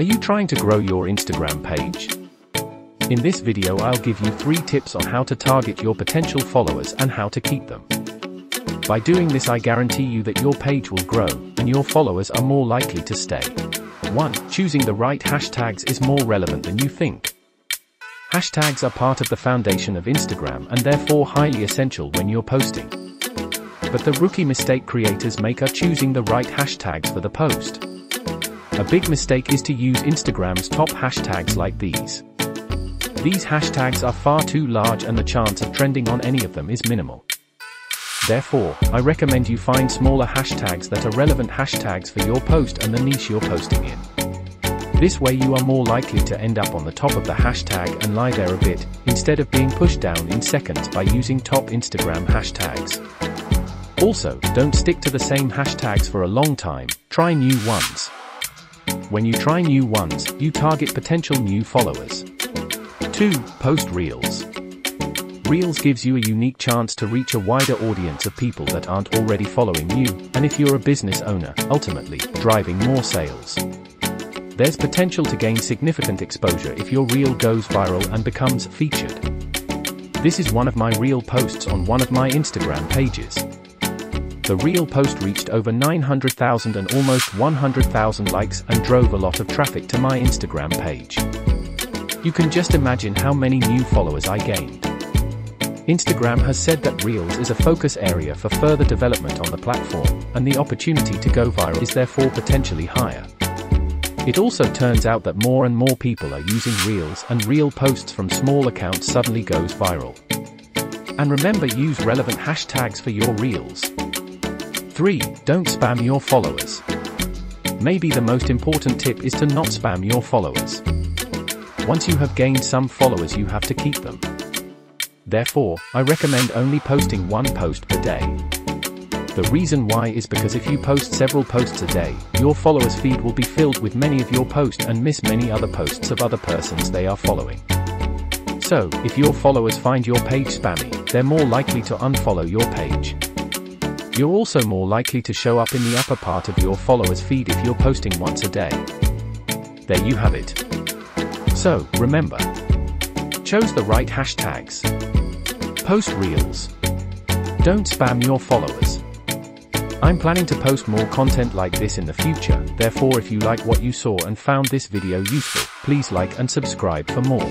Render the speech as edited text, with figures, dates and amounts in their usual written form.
Are you trying to grow your Instagram page? In this video I'll give you 3 tips on how to target your potential followers and how to keep them. By doing this I guarantee you that your page will grow, and your followers are more likely to stay. 1. Choosing the right hashtags is more relevant than you think. Hashtags are part of the foundation of Instagram and therefore highly essential when you're posting. But the rookie mistake creators make are choosing the right hashtags for the post. A big mistake is to use Instagram's top hashtags like these. These hashtags are far too large and the chance of trending on any of them is minimal. Therefore, I recommend you find smaller hashtags that are relevant hashtags for your post and the niche you're posting in. This way you are more likely to end up on the top of the hashtag and lie there a bit, instead of being pushed down in seconds by using top Instagram hashtags. Also, don't stick to the same hashtags for a long time, try new ones. When you try new ones, you target potential new followers. 2. Post Reels. Reels gives you a unique chance to reach a wider audience of people that aren't already following you, and if you're a business owner, ultimately, driving more sales. There's potential to gain significant exposure if your reel goes viral and becomes featured. This is one of my reel posts on one of my Instagram pages. The reel post reached over 900,000 and almost 100,000 likes and drove a lot of traffic to my Instagram page. You can just imagine how many new followers I gained. Instagram has said that Reels is a focus area for further development on the platform, and the opportunity to go viral is therefore potentially higher. It also turns out that more and more people are using Reels, and reel posts from small accounts suddenly goes viral. And remember, use relevant hashtags for your Reels. 3. Don't spam your followers. Maybe the most important tip is to not spam your followers. Once you have gained some followers you have to keep them. Therefore, I recommend only posting 1 post per day. The reason why is because if you post several posts a day, your followers' feed will be filled with many of your posts and miss many other posts of other persons they are following. So, if your followers find your page spammy, they're more likely to unfollow your page. You're also more likely to show up in the upper part of your followers' feed if you're posting once a day. There you have it. So, remember, choose the right hashtags. Post Reels. Don't spam your followers. I'm planning to post more content like this in the future, therefore if you like what you saw and found this video useful, please like and subscribe for more.